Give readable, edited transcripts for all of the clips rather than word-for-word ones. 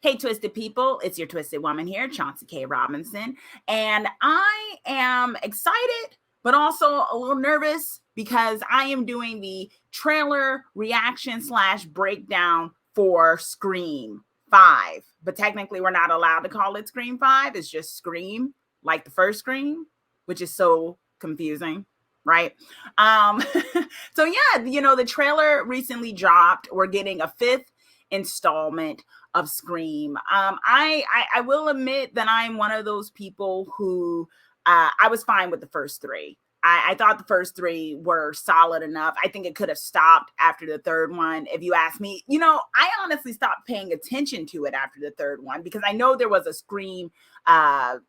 Hey, Twisted People, it's your Twisted Woman here, Chauncey K. Robinson, and I am excited, but also a little nervous because I am doing the trailer reaction / breakdown for Scream 5, but technically we're not allowed to call it Scream 5, it's just Scream, like the first Scream, which is so confusing. Right. So yeah, the trailer recently dropped. We're getting a 5th installment of Scream. I will admit that I'm one of those people who I was fine with the first 3. I thought the first 3 were solid enough. I think it could have stopped after the 3rd one. If you ask me, I honestly stopped paying attention to it after the 3rd one because I know there was a Scream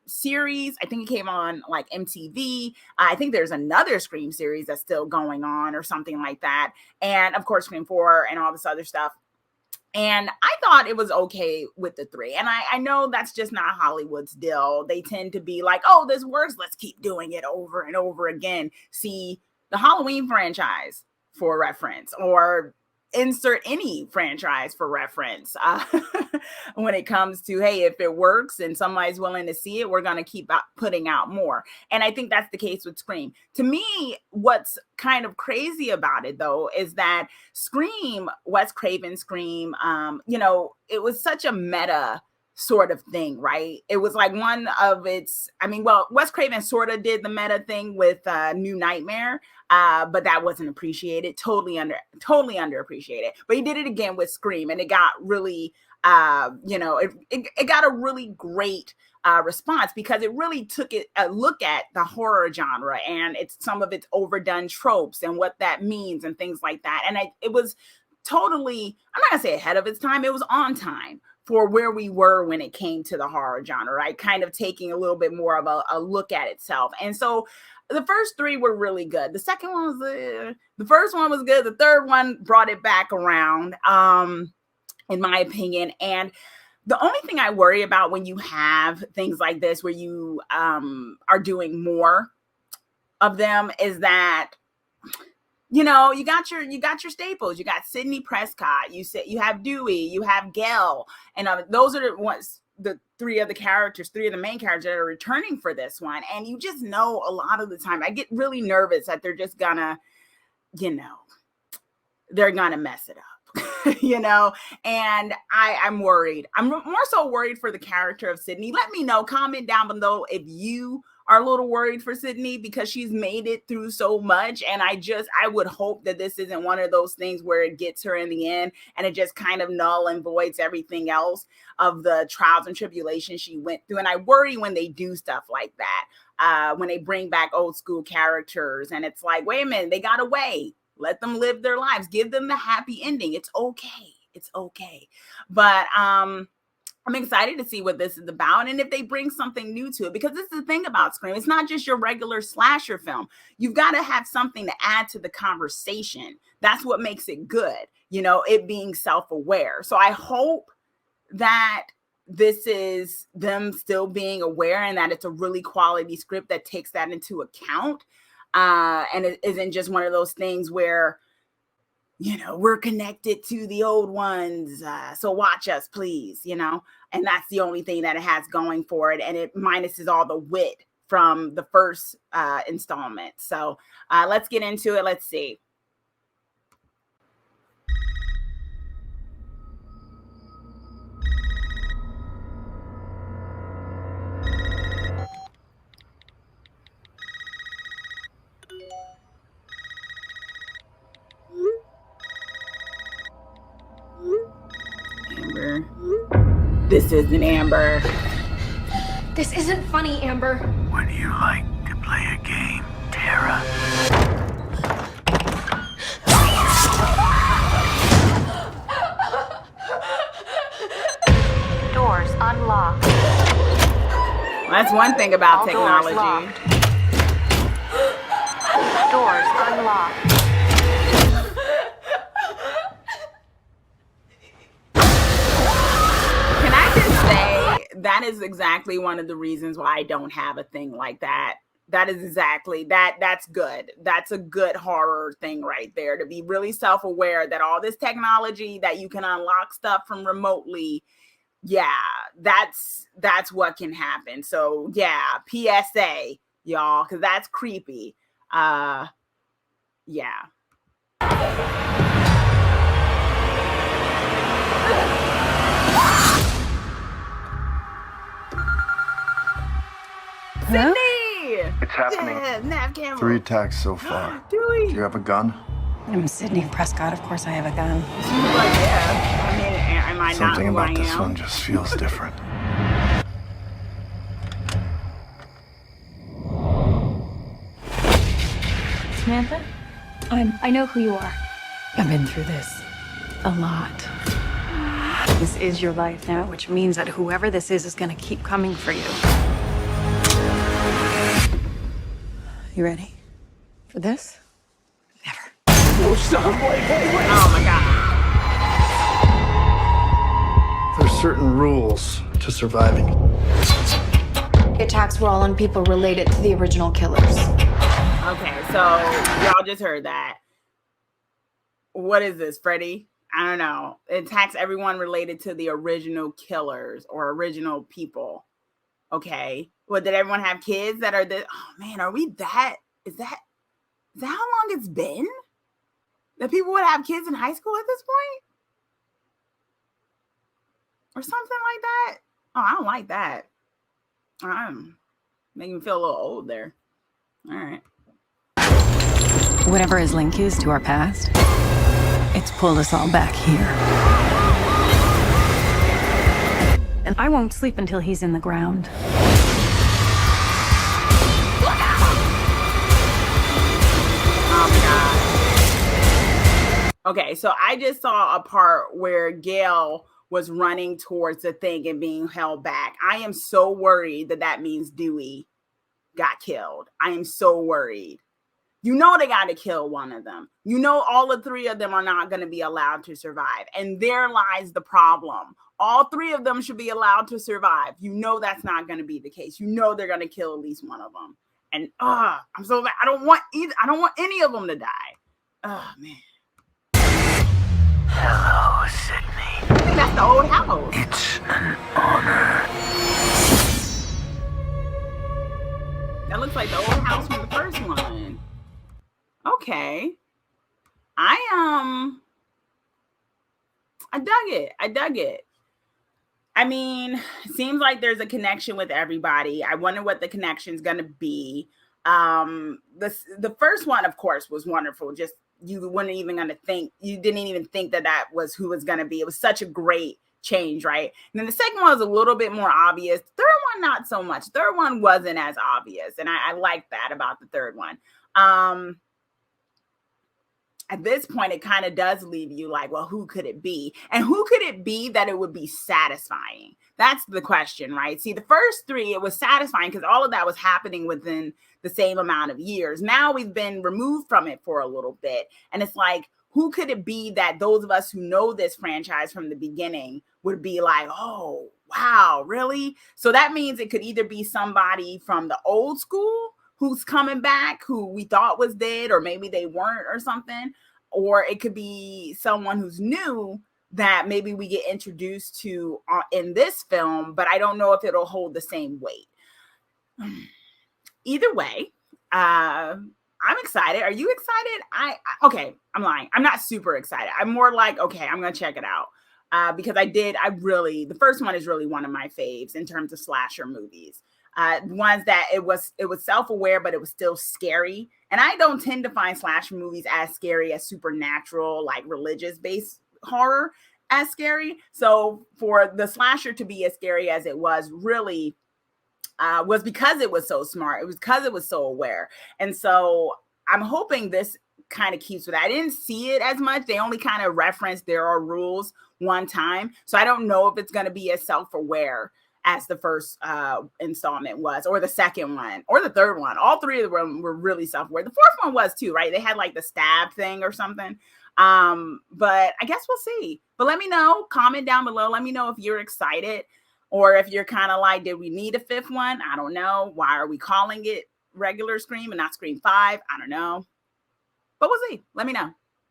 series. I think it came on like MTV. I think there's another Scream series that's still going on or something like that. And of course, Scream 4 and all this other stuff. And I thought it was okay with the 3. And I know that's just not Hollywood's deal. They tend to be like, oh, this works. Let's keep doing it over and over again. See the Halloween franchise for reference, or insert any franchise for reference when it comes to, hey, if it works and somebody's willing to see it, we're going to keep putting out more. And I think that's the case with Scream. To me, what's kind of crazy about it, though, is that Scream, Wes Craven's Scream, it was such a meta sort of thing, right? It was like one of its, Wes Craven sort of did the meta thing with New Nightmare, but that wasn't appreciated, totally underappreciated. But he did it again with Scream, and it got really, it got a really great response because it really took a look at the horror genre and some of its overdone tropes and what that means and things like that. And it was totally, I'm not gonna say ahead of its time, it was on time for where we were when it came to the horror genre, right? Kind of taking a little bit more of a look at itself. And so the first 3 were really good. The second one was, the first one was good. The 3rd one brought it back around, in my opinion. And the only thing I worry about when you have things like this, where you are doing more of them, is that, you got your staples. You got Sidney Prescott. You have Dewey. You have Gail, and those are the 3 of the main characters that are returning for this one. And you just know a lot of the time, I get really nervous that they're just gonna, they're gonna mess it up. And I'm worried. I'm more so worried for the character of Sydney. Let me know, comment down below if you are a little worried for Sydney, because she's made it through so much. And I would hope that this isn't one of those things where it gets her in the end and it just kind of null and voids everything else of the trials and tribulations she went through. And I worry when they do stuff like that, when they bring back old school characters and it's like, wait a minute, they got away. Let them live their lives. Give them the happy ending. It's okay. It's okay. But I'm excited to see what this is about and if they bring something new to it, because this is the thing about Scream. It's not just your regular slasher film. You've got to have something to add to the conversation. That's what makes it good, it being self-aware. So I hope that this is them still being aware and that it's a really quality script that takes that into account. And it isn't just one of those things where, we're connected to the old ones. So watch us, please, and that's the only thing that it has going for it. And it minuses all the wit from the first installment. So let's get into it. Let's see. Amber. This isn't Amber. This isn't funny, Amber. Would you like to play a game, Tara? Doors unlocked. Well, that's one thing about All technology. Doors unlocked. Can I just say that is exactly one of the reasons why I don't have a thing like that. That is exactly that's good. That's a good horror thing right there, to be really self-aware that all this technology that you can unlock stuff from remotely yeah, that's what can happen. So yeah, PSA, y'all, because that's creepy. Yeah. Hello? Sydney! It's happening. Yeah, Nav camera. 3 attacks so far. Dewey. Do you have a gun? I'm Sydney Prescott. Of course I have a gun. She was like, yeah. I mean, am I Something not who about I this am? one just feels different. Samantha? I know who you are. I've been through this a lot. This is your life now, which means that whoever this is gonna keep coming for you. You ready for this? Never. Oh my god. There's certain rules to surviving. The attacks were all on people related to the original killers. Okay, so y'all just heard that. What is this, Freddy? I don't know. It attacks everyone related to the original killers or original people. Okay. Well, did everyone have kids that are the? Oh man, are we that? Is that how long it's been? That people would have kids in high school at this point? Or something like that? Oh, I don't like that. Making me feel a little old there. All right. Whatever his link is to our past, it's pulled us all back here. And I won't sleep until he's in the ground. Oh my god. Okay, so I just saw a part where Gail was running towards the thing and being held back. I am so worried that means Dewey got killed. I am so worried. You know they got to kill one of them. You know all the 3 of them are not going to be allowed to survive. And there lies the problem. All 3 of them should be allowed to survive. You know that's not going to be the case. You know they're going to kill at least one of them. And I'm so bad. I don't want any of them to die. Oh man. Hello, Sydney. I think that's the old house. It's an honor. That looks like the old house from the first one. Okay. I dug it. I mean, it seems like there's a connection with everybody. I wonder what the connection's gonna be. The first one, of course, was wonderful. Just you didn't even think that was who was gonna be. It was such a great change, right? And then the second one was a little bit more obvious. The third one, not so much. The third one wasn't as obvious, and I like that about the third one. At this point, it kind of does leave you like, well, who could it be? And who could it be that it would be satisfying? That's the question, right? See, the first 3, it was satisfying because all of that was happening within the same amount of years. Now we've been removed from it for a little bit. And it's like, who could it be that those of us who know this franchise from the beginning would be like, oh, wow, really? So that means it could either be somebody from the old school who's coming back, who we thought was dead, or maybe they weren't or something. Or it could be someone who's new that maybe we get introduced to in this film, but I don't know if it'll hold the same weight. Either way, I'm excited. Are you excited? Okay, I'm lying. I'm not super excited. I'm more like, okay, I'm going to check it out. Because the first one is really one of my faves in terms of slasher movies. Ones that it was self-aware, but it was still scary. And I don't tend to find slasher movies as scary as supernatural, like religious-based horror as scary. So for the slasher to be as scary as it was really was because it was so smart. It was because it was so aware. And so I'm hoping this kind of keeps with that. I didn't see it as much. They only kind of referenced there are rules one time. So I don't know if it's going to be as self-aware as the first installment was, or the second one, or the third one. All 3 of them were really self-aware. The fourth one was too, right? They had like the stab thing or something. But I guess we'll see. But let me know, comment down below. Let me know if you're excited, or if you're kind of like, did we need a 5th one? I don't know. Why are we calling it regular Scream and not Scream 5? I don't know. But we'll see. Let me know.